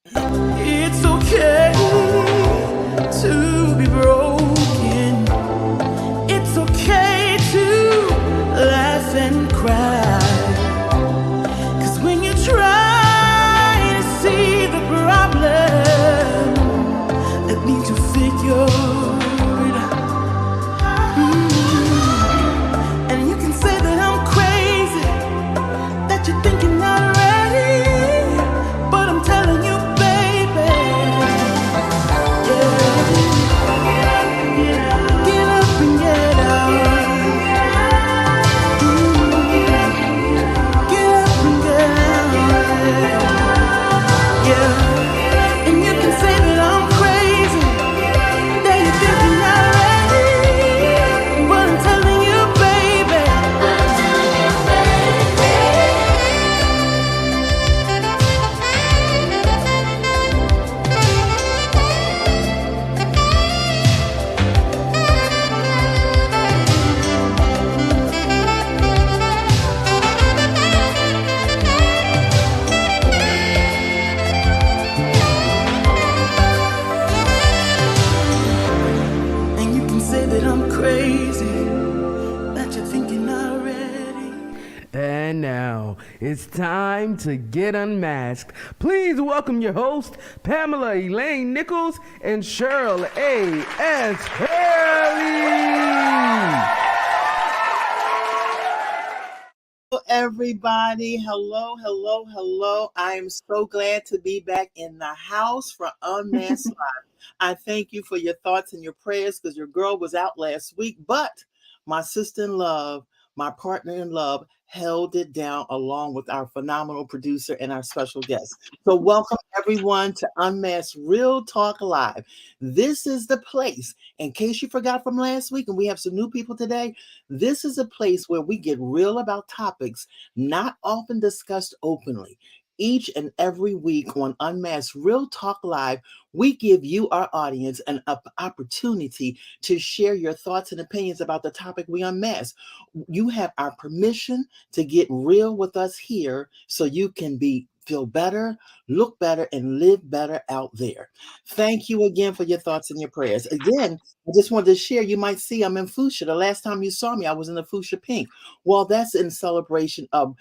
It's okay to be broken. It's okay to laugh and cry. 'Cause when you try to see the problem, that means you figured. And you can say that I'm crazy, that you're thinking already. But I'm telling you, baby, yeah, get up and get out. Get up and get out. Yeah. And you can say that I'm crazy, that you're thinking already. But I'm telling you, baby. And you can say that I'm crazy, that you're thinking already. And now it's time to get unmasked. Please welcome your host, Pamela Elaine Nichols and Cheryl A.S. Hurley. Everybody, hello. I am so glad to be back in the house for UnMasked Live. I thank you for your thoughts and your prayers because your girl was out last week, but my sister in love, my partner in love, held it down along with our phenomenal producer and our special guest. So welcome everyone to Unmasked Real Talk Live. This is the place, in case you forgot from last week, and we have some new people today, this is a place where we get real about topics not often discussed openly. Each and every week on Unmasked Real Talk Live, we give you, our audience, an opportunity to share your thoughts and opinions about the topic we unmask. You have our permission to get real with us here so you can feel better, look better, and live better out there. Thank you again for your thoughts and your prayers. Again, I just wanted to share, you might see I'm in fuchsia. The last time you saw me, I was in the fuchsia pink. Well, that's in celebration of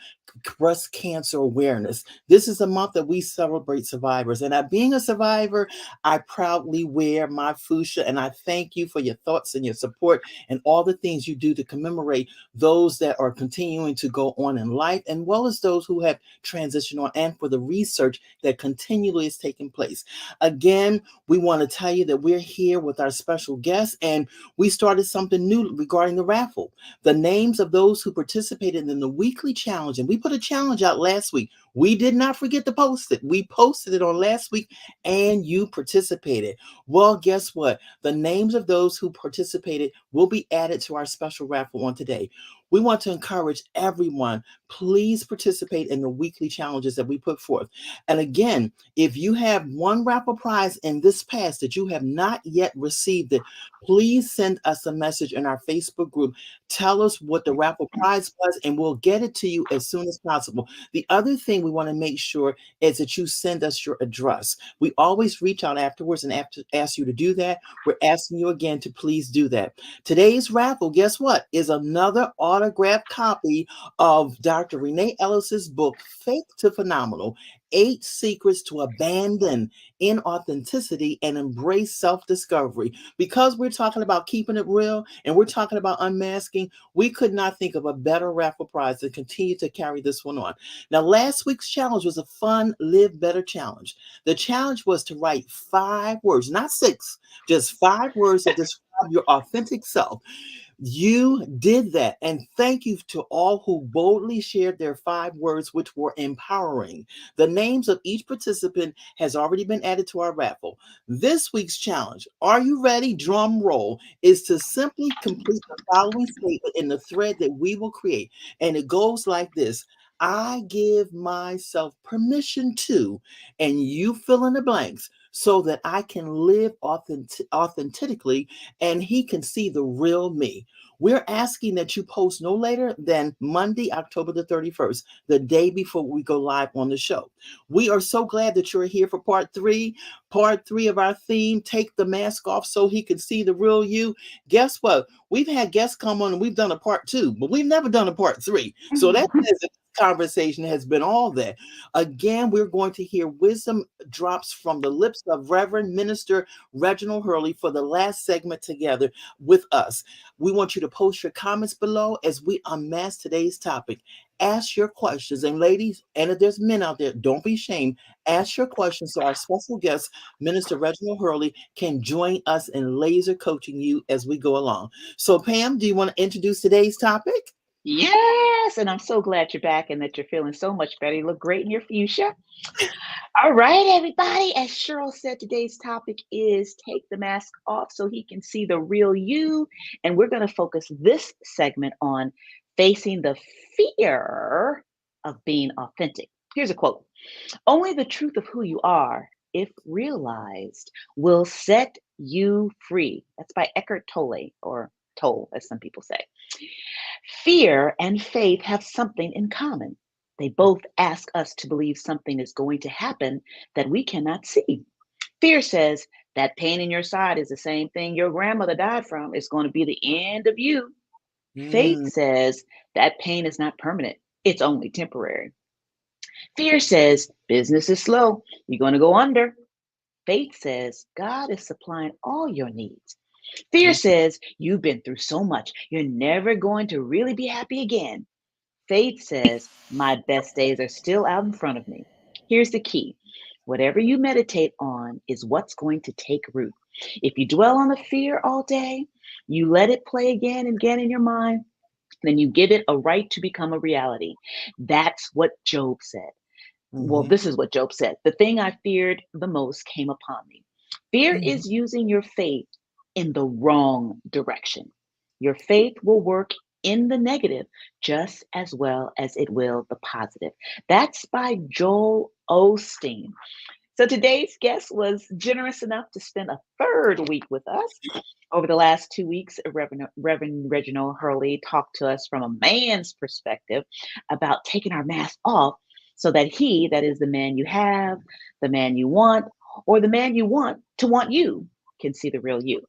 breast cancer awareness. This is a month that we celebrate survivors. And being a survivor, I proudly wear my fuchsia. And I thank you for your thoughts and your support and all the things you do to commemorate those that are continuing to go on in life, as well as those who have transitioned on, and for the research that continually is taking place. Again, we want to tell you that we're here with our special guests, and we started something new regarding the raffle. The names of those who participated in the weekly challenge, and we put a challenge out last week. We did not forget to post it. We posted it on last week, and you participated. Well, guess what? The names of those who participated will be added to our special raffle on today. We want to encourage everyone, please participate in the weekly challenges that we put forth. And again, if you have one raffle prize in this past that you have not yet received it, please send us a message in our Facebook group. Tell us what the raffle prize was, and we'll get it to you as soon as possible. The other thing we want to make sure is that you send us your address. We always reach out afterwards and ask you to do that. We're asking you again to please do that. Today's raffle, guess what, is another autographed copy of Dr. Renee Ellis's book, Fake to Phenomenal: 8 Secrets to Abandon Inauthenticity and Embrace Self-Discovery. Because we're talking about keeping it real and we're talking about unmasking, we could not think of a better raffle prize to continue to carry this one on. Now, last week's challenge was a fun Live Better challenge. The challenge was to write 5 words, not 6, just 5 words that describe your authentic self. You did that, and thank you to all who boldly shared their 5 words, which were empowering. The names of each participant has already been added to our raffle. This week's challenge, are you ready? Drum roll, is to simply complete the following statement in the thread that we will create, and it goes like this: I give myself permission to, and you fill in the blanks, so that I can live authentically and he can see the real me. We're asking that you post no later than Monday, October the 31st, the day before we go live on the show. We are so glad that you're here for part three. Part three of our theme, Take the Mask Off So He Can See the Real You. Guess what? We've had guests come on and we've done a part two, but we've never done a part three. So that says that this conversation has been all that. Again, we're going to hear wisdom drops from the lips of Reverend Minister Reginald Hurley for the last segment together with us. We want you to post your comments below as we unmask today's topic. Ask your questions. And ladies, and if there's men out there, don't be ashamed. Ask your questions so our special guest, Minister Reginald Hurley, can join us in laser coaching you as we go along. So, Pam, do you want to introduce today's topic? Yes, and I'm so glad you're back and that you're feeling so much better. You look great in your fuchsia. All right, everybody. As Cheryl said, today's topic is take the mask off so he can see the real you. And we're going to focus this segment on facing the fear of being authentic. Here's a quote. Only the truth of who you are, if realized, will set you free. That's by Eckhart Tolle, or Tolle, as some people say. Fear and faith have something in common. They both ask us to believe something is going to happen that we cannot see. Fear says that pain in your side is the same thing your grandmother died from. It's going to be the end of you. Faith says that pain is not permanent. It's only temporary. Fear says business is slow. You're going to go under. Faith says God is supplying all your needs. Fear says you've been through so much. You're never going to really be happy again. Faith says my best days are still out in front of me. Here's the key. Whatever you meditate on is what's going to take root. If you dwell on the fear all day, you let it play again and again in your mind, then you give it a right to become a reality. That's what Job said. Well, this is what Job said. The thing I feared the most came upon me. Fear is using your faith in the wrong direction. Your faith will work in the negative just as well as it will the positive. That's by Joel Osteen. So today's guest was generous enough to spend a third week with us. Over the last 2 weeks, Reverend Reginald Hurley talked to us from a man's perspective about taking our mask off so that he, that is the man you have, the man you want, or the man you want to want you, can see the real you.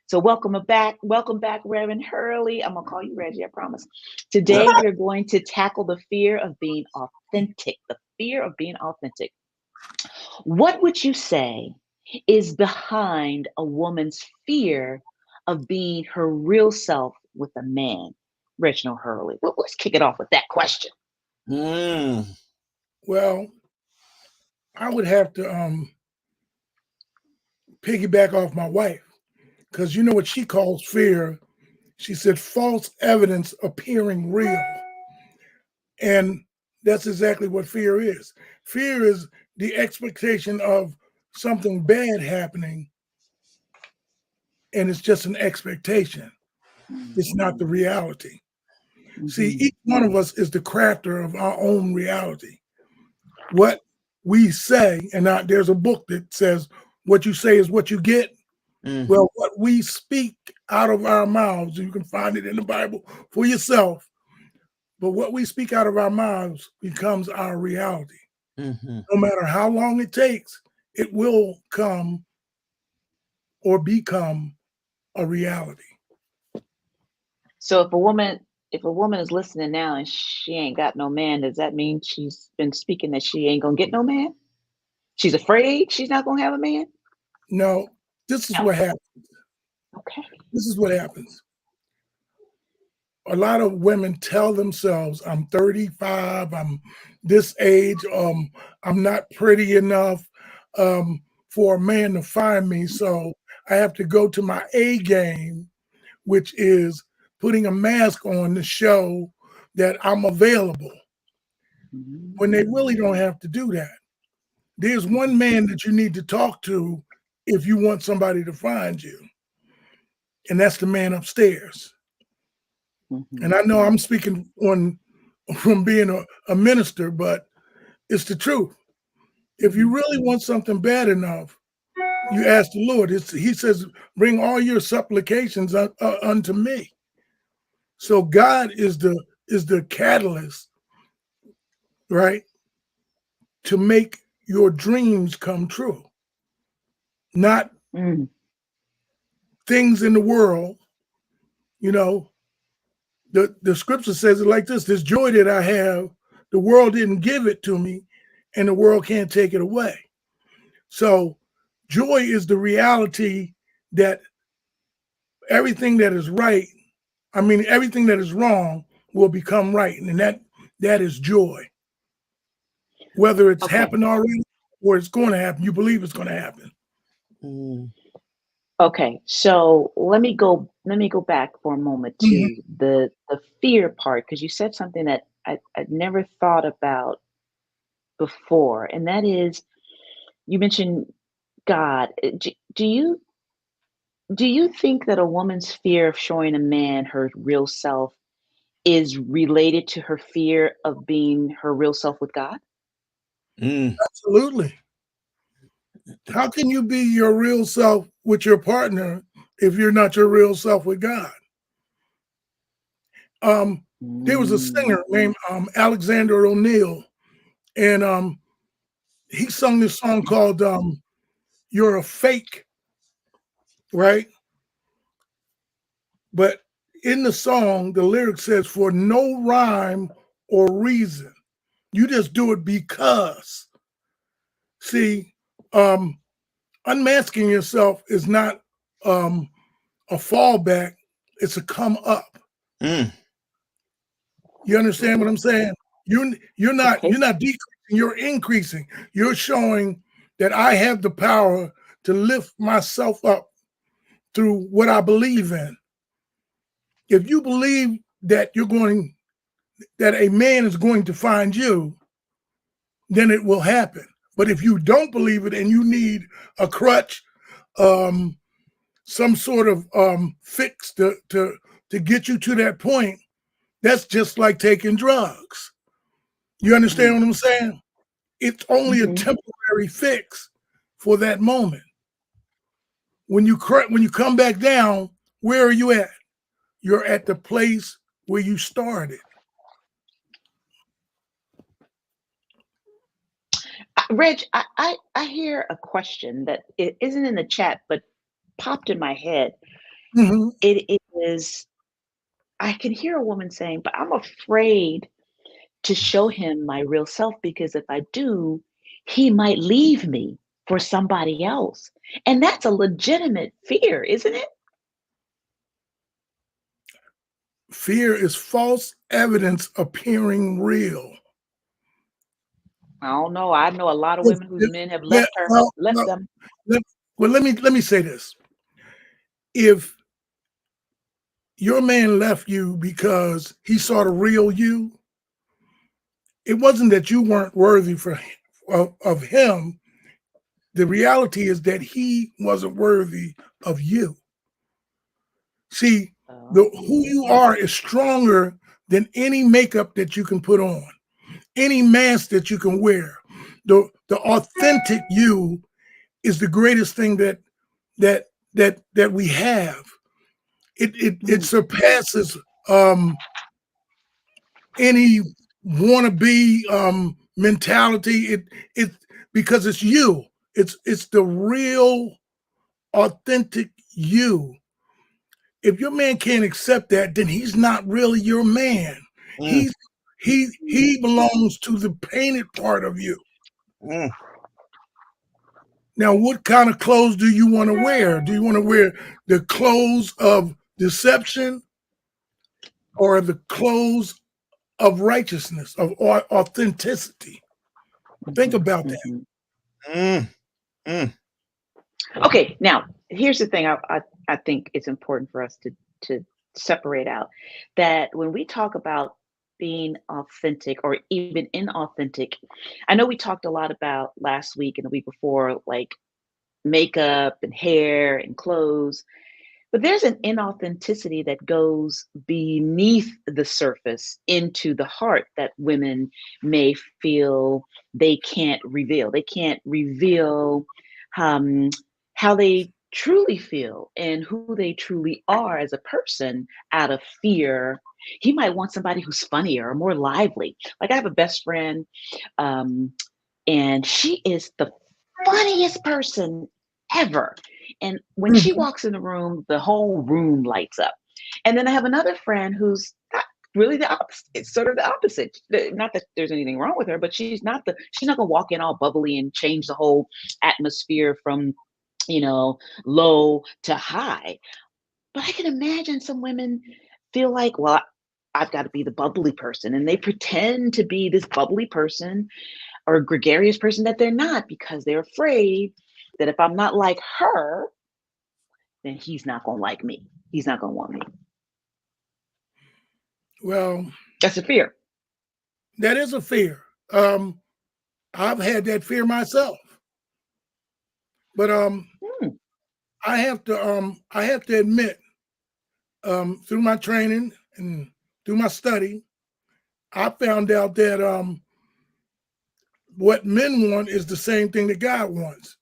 So welcome back, Reverend Hurley. I'm gonna call you Reggie, I promise. Today we're going to tackle the fear of being authentic, the fear of being authentic. What would you say is behind a woman's fear of being her real self with a man? Reginald Hurley. Well, let's kick it off with that question. Well, I would have to piggyback off my wife, because you know what she calls fear? She said false evidence appearing real. And that's exactly what fear is. Fear is the expectation of something bad happening, and it's just an expectation. It's not the reality. See, each one of us is the crafter of our own reality. What we say, and there's a book that says, what you say is what you get. Well, what we speak out of our mouths, you can find it in the Bible for yourself, but what we speak out of our mouths becomes our reality. No matter how long it takes, it will come or become a reality. So if a woman is listening now and she ain't got no man, does that mean she's been speaking that she ain't gonna get no man? She's afraid she's not gonna have a man? No, this is what happens. Okay. This is what happens. A lot of women tell themselves, I'm 35, I'm this age, I'm not pretty enough for a man to find me. So I have to go to my A game, which is putting a mask on to show that I'm available, when they really don't have to do that. There's one man that you need to talk to if you want somebody to find you, and that's the man upstairs. And I know I'm speaking from being a minister, but it's the truth. If you really want something bad enough, you ask the Lord. He says, bring all your supplications unto me. So God is the catalyst, right, to make your dreams come true, not Mm, things in the world. You know, the scripture says it like this: "This joy that I have, the world didn't give it to me, and the world can't take it away." So, joy is the reality that everything that is right, I mean, everything that is wrong will become right, and that is joy. Whether it's okay. happened already or it's going to happen, you believe it's going to happen. Mm. Okay. So let me go back for a moment Mhm. to the fear part, because you said something that I'd never thought about before, and that is you mentioned God. Do you think that a woman's fear of showing a man her real self is related to her fear of being her real self with God? Mm. Absolutely. How can you be your real self with your partner if you're not your real self with God? Um, there was a Mm, singer named Alexander O'Neill, and he sung this song called "You're a Fake," right? But in the song, the lyric says, "For no rhyme or reason, you just do it because." See, um, unmasking yourself is not um, a fallback; it's a come up. Mm. You understand what I'm saying? You're okay. not decreasing, you're increasing. You're showing that I have the power to lift myself up through what I believe in. If you believe that a man is going to find you, then it will happen. But if you don't believe it and you need a crutch, um, some sort of fix to get you to that point, that's just like taking drugs. You understand Mm, what I'm saying? It's only a mhm. temporary fix for that moment. When you come back down, where are you at? You're at the place where you started. Reg, I hear a question that it isn't in the chat, but popped in my head. Mhm. It is, I can hear a woman saying, but I'm afraid to show him my real self because if I do, he might leave me for somebody else. And that's a legitimate fear, isn't it? Fear is false evidence appearing real. I don't know. I know a lot of If- women whose if- men have yeah, left them. let, let me say this. If your man left you because he saw the real you, it wasn't that you weren't worthy of him. The reality is that he wasn't worthy of you. See, the who Oh, you are is stronger than any makeup that you can put on, any mask that you can wear. The authentic you is the greatest thing that we have. It mm, surpasses um, any wannabe mentality. It because it's you. It's the real authentic you. If your man can't accept that, then he's not really your man. Mm. He's he belongs to the painted part of you. Mm. Now, what kind of clothes do you want to wear? Do you want to wear the clothes of deception or the clothes of righteousness, of authenticity? Think mhm, about that. mhm. Mm. Mm. Okay, now here's the thing. I think it's important for us to separate out that when we talk about being authentic or even inauthentic, I know we talked a lot about last week and the week before, like makeup and hair and clothes, but there's an inauthenticity that goes beneath the surface into the heart that women may feel they can't reveal. They can't reveal um, how they truly feel and who they truly are as a person out of fear. He might want somebody who's funnier or more lively. Like I have a best friend, um, and she is the funniest person ever. And when she Mhm. walks in the room, the whole room lights up. And then I have another friend who's not really the opposite. It's sort of the opposite. Not that there's anything wrong with her, but she's not gonna walk in all bubbly and change the whole atmosphere from, low to high. But I can imagine some women feel like, well, I've got to be the bubbly person. And they pretend to be this bubbly person or gregarious person that they're not because they're afraid that if I'm not like her, then he's not going to like me. He's not going to want me. Well, That's a fear. that is a fear. I've had that fear myself, but Hmm. I have to admit, through my training and through my study, I found out that what men want is the same thing that God wants.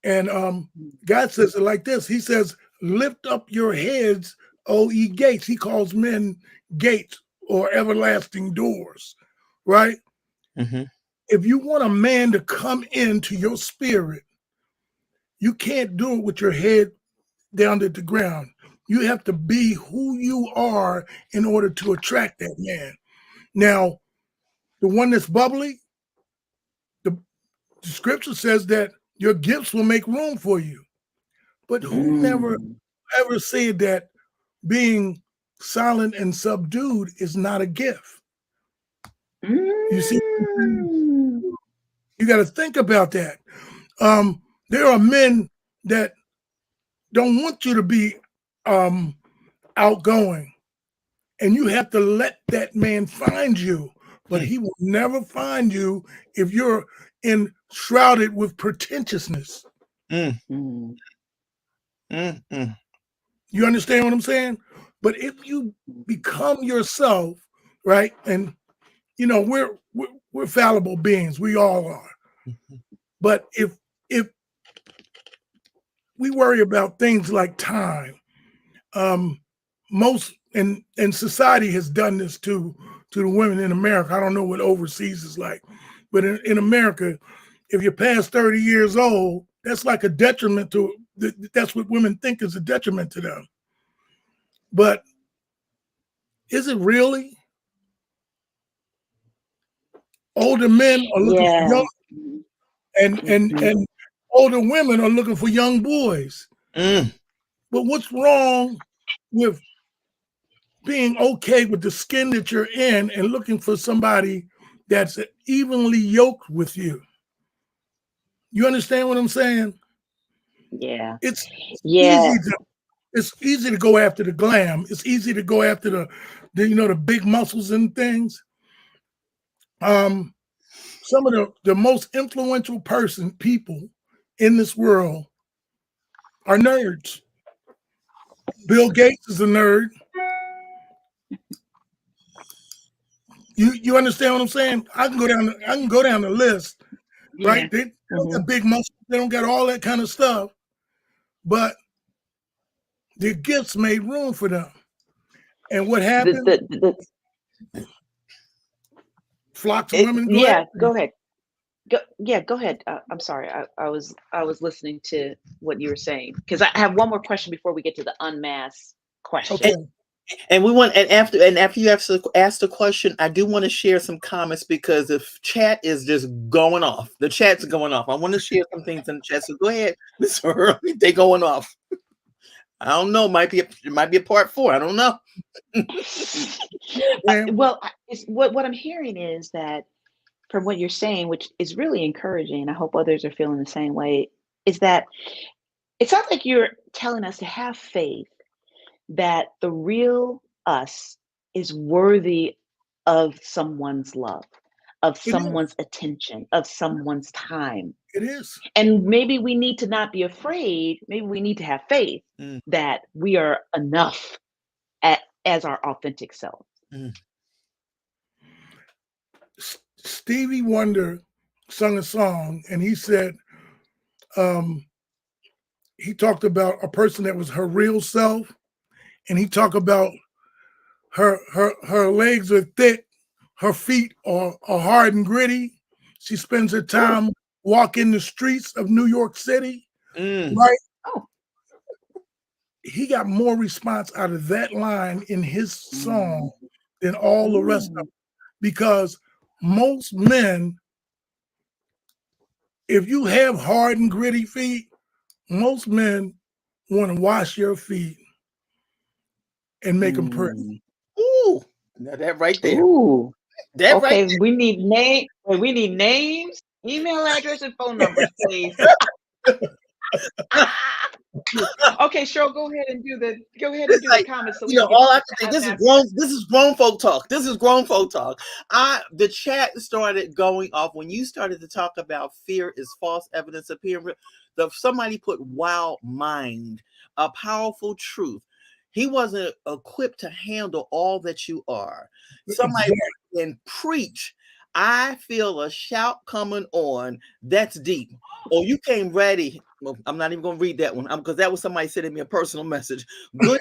And God says it like this. He says, lift up your heads, O ye gates. He calls men gates or everlasting doors, right? Mm-hmm. If you want a man to come into your spirit, you can't do it with your head down to the ground. You have to be who you are in order to attract that man. Now, the one that's bubbly, the scripture says that your gifts will make room for you. But who never Mm. ever said that being silent and subdued is not a gift? You see, Mm. you got to think about that. There are men that don't want you to be um, outgoing, and you have to let that man find you. But he will never find you if you're shrouded with pretentiousness. Mm. Mm. Mm. You understand what I'm saying? But if you become yourself, right, and we're fallible beings, we all are. Mm. But if we worry about things like time, most and society has done this to the women in America. I don't know what overseas is like, but in America, if you're past 30 years old, that's like a detriment to. That's what women think is a detriment to them. But is it really? Older men are looking for Yeah. young, and and Mhm. and older women are looking for young boys. Mm. But what's wrong with being okay with the skin that you're in and looking for somebody that's evenly yoked with you? You understand what I'm saying? Yeah. It's Yeah. easy to it's easy to go after the glam. It's easy to go after the big muscles and things. Um, some of the most influential people in this world are nerds. Bill Gates is a nerd. You understand what I'm saying? I can go down the list, Yeah. right? They don't Mhm. got big muscles, they don't got all that kind of stuff, but their gifts made room for them. And what The happened? the Flocks of women. Go ahead. yeah, go ahead. Yeah, go ahead. I'm sorry. I was listening to what you were saying because I have one more question before we get to the unmasked question. Okay. And after you ask the question, I do want to share some comments because the chat is just going off. The chat's going off. I want to share some things in the chat. So go ahead, Miss Hurley. They going off. I don't know. It might be a part 4. I don't know. And Well, what I'm hearing is that from what you're saying, which is really encouraging, I hope others are feeling the same way, is that it sounds like you're telling us to have faith that the real us is worthy of someone's love, of it is. someone's attention, of someone's time. It is. And maybe we need to not be afraid, maybe we need to have faith Mm. that we are enough as our authentic self. Mm. Stevie Wonder sung a song, and he said um, he talked about a person that was her real self, and he talked about her legs are thick, her feet are hard and gritty. She spends her time walking the streets of New York City, right? Oh. He got more response out of that line in his song than all the rest of them, because most men, if you have hard and gritty feet, most men want to wash your feet and make them pretty. Ooh, now that right there. Ooh. That right Okay, we need names, email address, and phone numbers, please. Okay, Cheryl, go ahead and do It's like, the comments so we you know, can get all I to can think, unmask. this is grown folk talk. This is grown folk talk. The chat started going off when you started to talk about fear is false evidence appearing real. Somebody put wow mind, a powerful truth. He wasn't equipped to handle all that you are. Somebody can preach. I feel a shout coming on. That's deep. Oh, you came ready. Well, I'm not even going to read that one because that was somebody sending me a personal message. Good.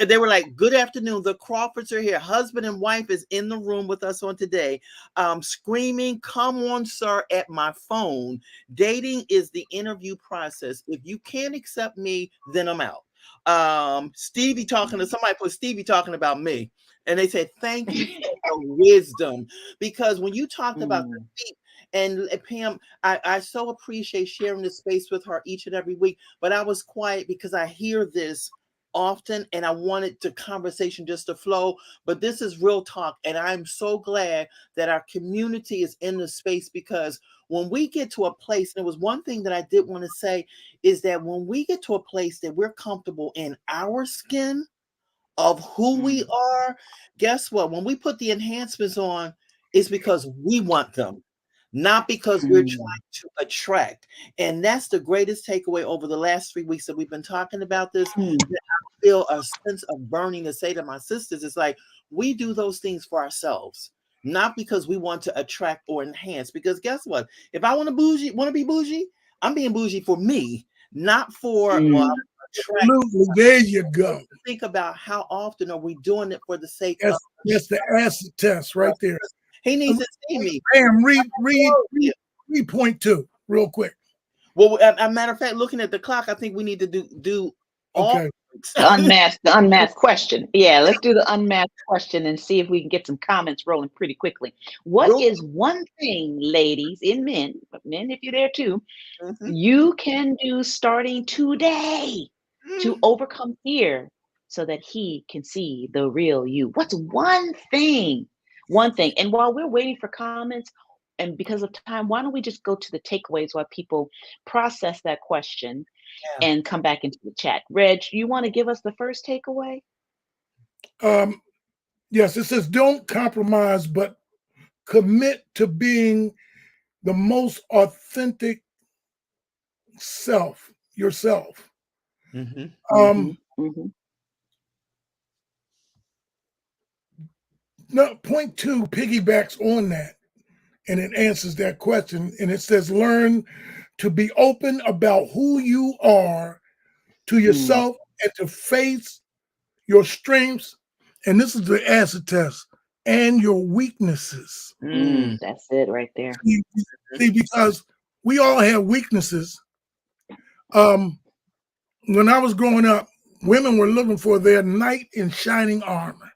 They were like, good afternoon. The Crawfords are here. Husband and wife is in the room with us on today. Screaming, come on, sir, at my phone. Dating is the interview process. If you can't accept me, then I'm out. Stevie talking to somebody put Stevie talking about me. And they said, thank you for your wisdom. Because when you talked about the feet, and Pam, I so appreciate sharing this space with her each and every week. But I was quiet because I hear this often and I wanted the conversation just to flow. But this is real talk. And I'm so glad that our community is in the space, because when we get to a place, and it was one thing that I did want to say, is that when we get to a place that we're comfortable in our skin of who we are, guess what? When we put the enhancements on, it's because we want them, not because we're trying to attract. And that's the greatest takeaway over the last 3 weeks that we've been talking about this. That I feel a sense of burning to say to my sisters, it's like we do those things for ourselves, not because we want to attract or enhance. Because guess what? If I want to be bougie, I'm being bougie for me, not for attract. Absolutely. There you go. Think about how often are we doing it for the sake of. That's the acid test right there. He needs to see me. Bam, read point 2 real quick. Well, as a matter of fact, looking at the clock, I think we need to do all. Okay. The unmasked question. Yeah, let's do the unmasked question and see if we can get some comments rolling pretty quickly. What is one thing, ladies and men, but men if you're there too, you can do starting today to overcome fear so that he can see the real you? What's one thing? One thing. And while we're waiting for comments, and because of time, why don't we just go to the takeaways while people process that question and come back into the chat? Reg, you want to give us the first takeaway? Yes, it says don't compromise, but commit to being the most authentic self, yourself. No, point 2 piggybacks on that, and it answers that question. And it says learn to be open about who you are to yourself and to face your strengths. And this is the acid test, and your weaknesses. That's it right there. See, because we all have weaknesses. When I was growing up, women were looking for their knight in shining armor,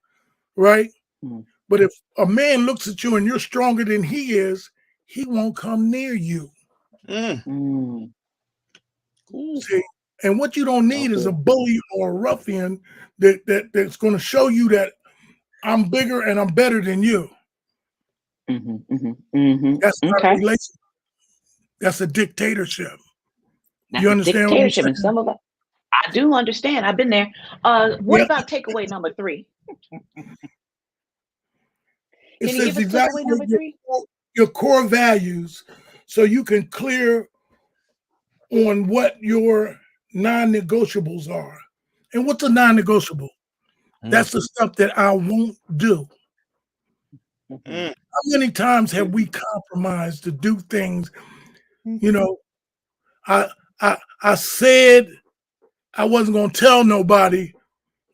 right? But if a man looks at you and you're stronger than he is, he won't come near you. See, and what you don't need is a bully or a ruffian that's going to show you that I'm bigger and I'm better than you. That's not a relationship. That's a dictatorship. That's you understand a dictatorship, and some of us, I do understand. I've been there. What about takeaway number 3? It Can you says give us takeaway number 3? Your core values, so you can clear on what your non-negotiables are. And what's a non-negotiable? That's the stuff that I won't do. How many times have we compromised to do things? You know, I said I wasn't going to tell nobody,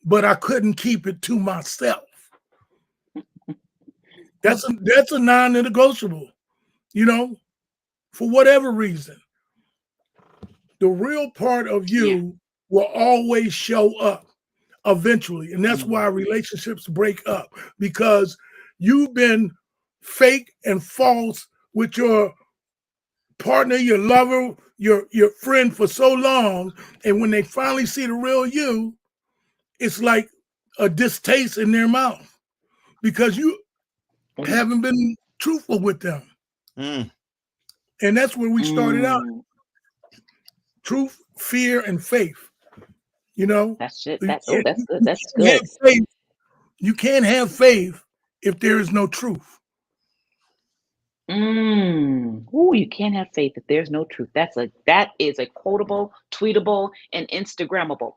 but I couldn't keep it to myself. That's a non-negotiable, you know, for whatever reason. The real part of you will always show up eventually. And that's why relationships break up, because you've been fake and false with your partner, your lover, your friend for so long. And when they finally see the real you, it's like a distaste in their mouth because you haven't been truthful with them. Mm. And that's where we started out. Truth, fear, and faith. You know, That's it. You That's can't- that's good. you That's can't have good. faith. You can't have faith if there is no truth. Ooh, you can't have faith if there's no truth. That is a quotable, tweetable, and Instagrammable.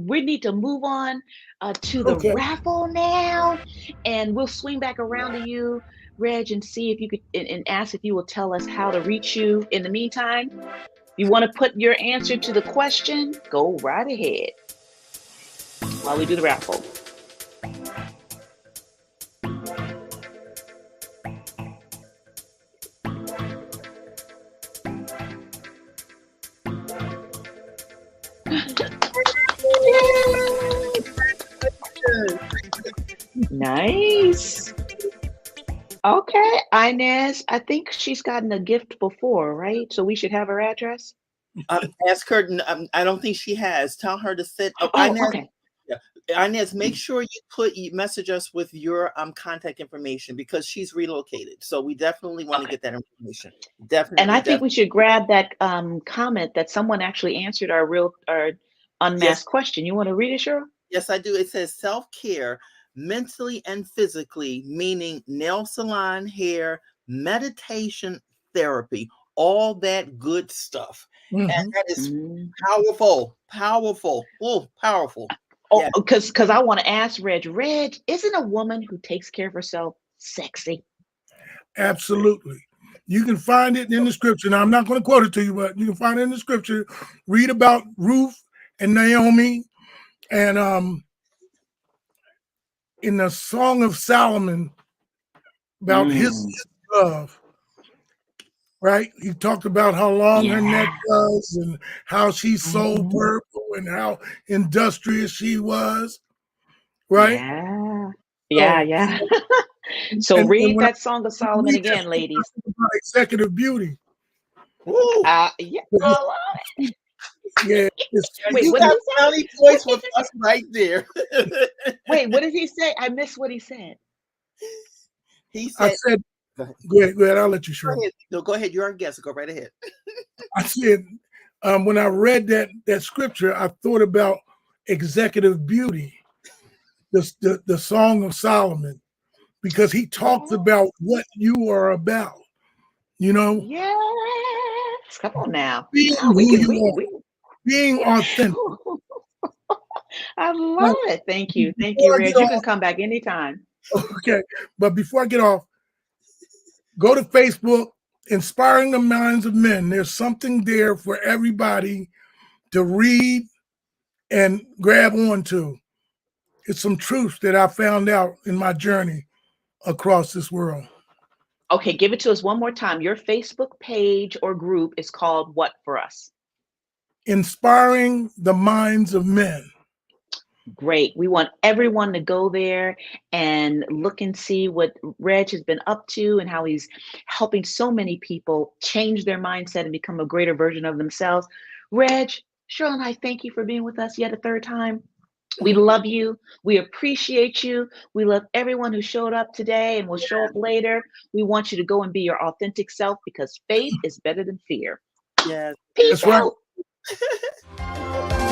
We need to move on to the Okay. raffle now, and we'll swing back around to you, Reg, and see if you could and ask if you will tell us how to reach you. In the meantime, you want to put your answer to the question? Go right ahead while we do the raffle. Nice. Okay, Inez, I think she's gotten a gift before, right? So we should have her address. Ask her. I don't think she has. Tell her to send. Oh, Oh, Inez, okay. Inez, make sure you message us with your contact information because she's relocated. So we definitely want to get that information. Definitely. And I think we should grab that comment that someone actually answered our unmasked question. You want to read it, Cheryl? Yes, I do. It says self-care, mentally and physically, meaning nail salon, hair, meditation, therapy, all that good stuff. And that is powerful. Oh, powerful. Oh, because I want to ask Reg, isn't a woman who takes care of herself sexy? Absolutely. You can find it in the scripture. Now, I'm not going to quote it to you, but you can find it in the scripture. Read about Ruth and Naomi, and in the Song of Solomon about his love, right? He talked about how long her neck was and how she sold purple and how industrious she was, right? Yeah. So read that Song of Solomon again, ladies. Executive beauty. Yeah, I love it. Yeah. Wait, you what got did he say? brownie points with us right there. Wait, what did he say? I missed what he said. He said, I said, go ahead. I'll let you show. No, go ahead. You're our guest. Go right ahead. I said, when I read that scripture, I thought about executive beauty, the Song of Solomon, because he talks about what you are about, you know? Yes. Come on now. Being who you are, being authentic. I love it. Thank you. Thank you, Reg. You can come back anytime. Okay. But before I get off, go to Facebook, Inspiring the Minds of Men. There's something there for everybody to read and grab onto. It's some truths that I found out in my journey across this world. Okay, give it to us one more time. Your Facebook page or group is called what for us? Inspiring the Minds of Men. Great. We want everyone to go there and look and see what Reg has been up to and how he's helping so many people change their mindset and become a greater version of themselves. Reg, Cheryl and I thank you for being with us yet a third time. We love you. We appreciate you. We love everyone who showed up today and will show up later. We want you to go and be your authentic self because faith is better than fear. Yes. Peace out. Right.